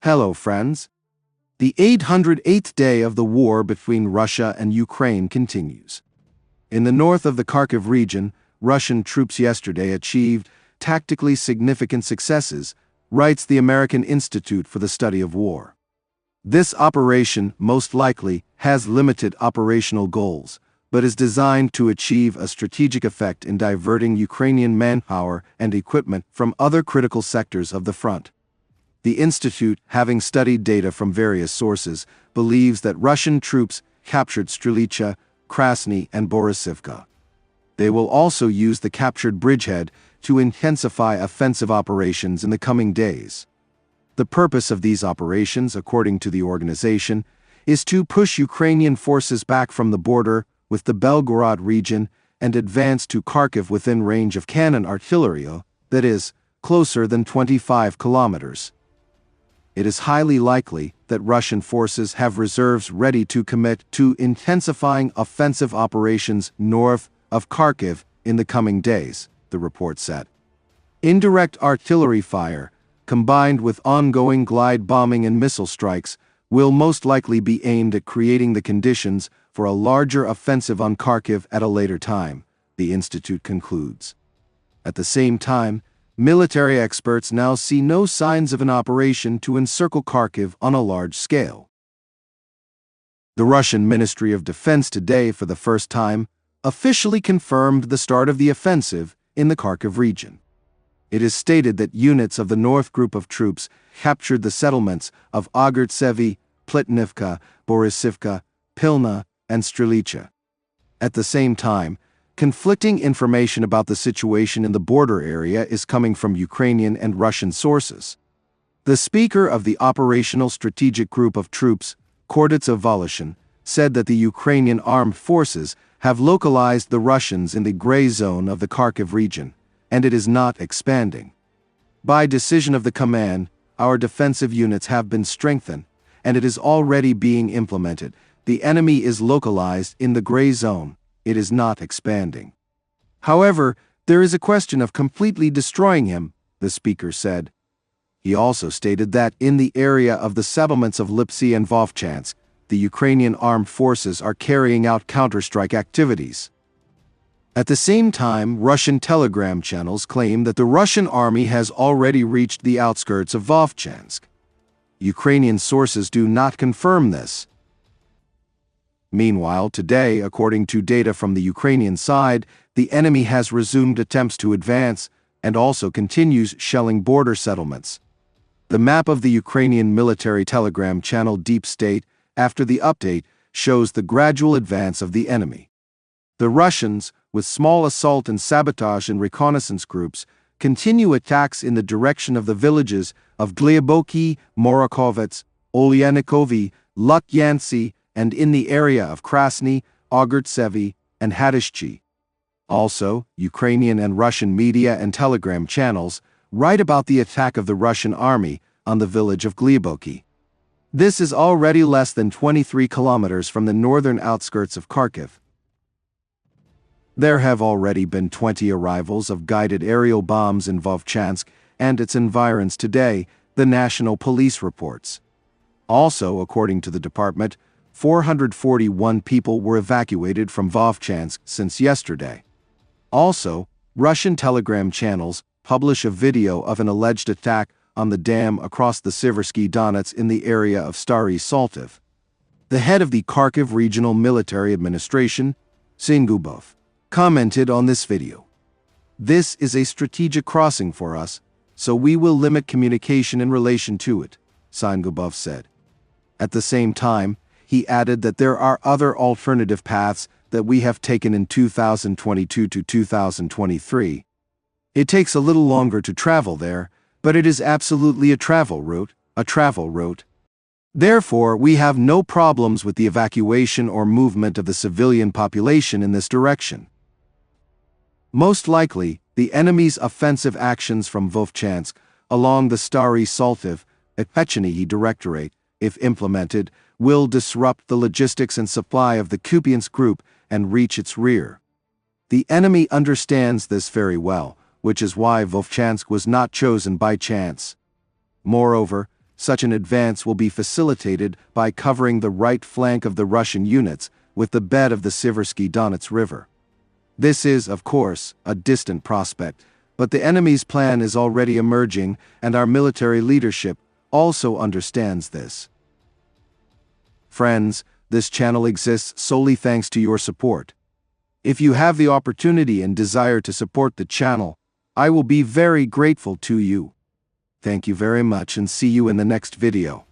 Hello, friends. The 808th day of the war between Russia and Ukraine continues. In the north of the Kharkiv region, Russian troops yesterday achieved tactically significant successes, writes the American Institute for the Study of War. This operation most likely has limited operational goals, but is designed to achieve a strategic effect in diverting Ukrainian manpower and equipment from other critical sectors of the front. The Institute, having studied data from various sources, believes that Russian troops captured Strilecha, Krasne and Borysivka. They will also use the captured bridgehead to intensify offensive operations in the coming days. The purpose of these operations, according to the organization, is to push Ukrainian forces back from the border with the Belgorod region and advance to Kharkiv within range of cannon artillery, that is, closer than 25 kilometers. It is highly likely that Russian forces have reserves ready to commit to intensifying offensive operations north of Kharkiv in the coming days, the report said. Indirect artillery fire, combined with ongoing glide bombing and missile strikes, will most likely be aimed at creating the conditions for a larger offensive on Kharkiv at a later time, the Institute concludes. At the same time, military experts now see no signs of an operation to encircle Kharkiv on a large scale. The Russian Ministry of Defense today, for the first time, officially confirmed the start of the offensive in the Kharkiv region. It is stated that units of the North Group of troops captured the settlements of Ohirtseve, Pechenihy, Borysivka, Pilna, and Strilecha. At the same time, conflicting information about the situation in the border area is coming from Ukrainian and Russian sources. The speaker of the Operational Strategic Group of Troops, Vovchansk, said that the Ukrainian armed forces have localized the Russians in the gray zone of the Kharkiv region, and it is not expanding. By decision of the command, our defensive units have been strengthened, and it is already being implemented. The enemy is localized in the gray zone. It is not expanding. However, there is a question of completely destroying him, the speaker said. He also stated that in the area of the settlements of Hlyboke and Vovchansk, the Ukrainian armed forces are carrying out counterstrike activities. At the same time, Russian telegram channels claim that the Russian army has already reached the outskirts of Vovchansk. Ukrainian sources do not confirm this. Meanwhile, today, according to data from the Ukrainian side, the enemy has resumed attempts to advance and also continues shelling border settlements. The map of the Ukrainian military telegram channel Deep State, after the update, shows the gradual advance of the enemy. The Russians, with small assault and sabotage and reconnaissance groups, continue attacks in the direction of the villages of Hlyboke, Morokhovets, Oliinykove, Lukyantsi, and in the area of Krasne, Ohirtseve and Hatyshche. Also, Ukrainian and Russian media and telegram channels write about the attack of the Russian army on the village of Hlyboke. This is already less than 23 kilometers from the northern outskirts of Kharkiv. There have already been 20 arrivals of guided aerial bombs in Vovchansk and its environs today, the national police reports. Also, according to the department, 441 people were evacuated from Vovchansk since yesterday. Also, Russian telegram channels publish a video of an alleged attack on the dam across the Siversky Donets in the area of Staryi Saltiv. The head of the Kharkiv Regional Military Administration, Sinegubov, commented on this video. "This is a strategic crossing for us, so we will limit communication in relation to it," Sinegubov said. At the same time, he added that there are other alternative paths that we have taken in 2022 to 2023. It takes a little longer to travel there, but it is absolutely a travel route. Therefore, we have no problems with the evacuation or movement of the civilian population in this direction. Most likely, the enemy's offensive actions from Vovchansk along the Staryi Saltiv at Pechenihy directorate, if implemented, will disrupt the logistics and supply of the Kupiansk group and reach its rear. The enemy understands this very well, which is why Vovchansk was not chosen by chance. Moreover, Such an advance will be facilitated by covering the right flank of the Russian units with the bed of the Siversky Donets River. This is, of course, a distant prospect, but the enemy's plan is already emerging, and our military leadership also understands this. Friends, this channel exists solely thanks to your support. If you have the opportunity and desire to support the channel, I will be very grateful to you. Thank you very much and see you in the next video.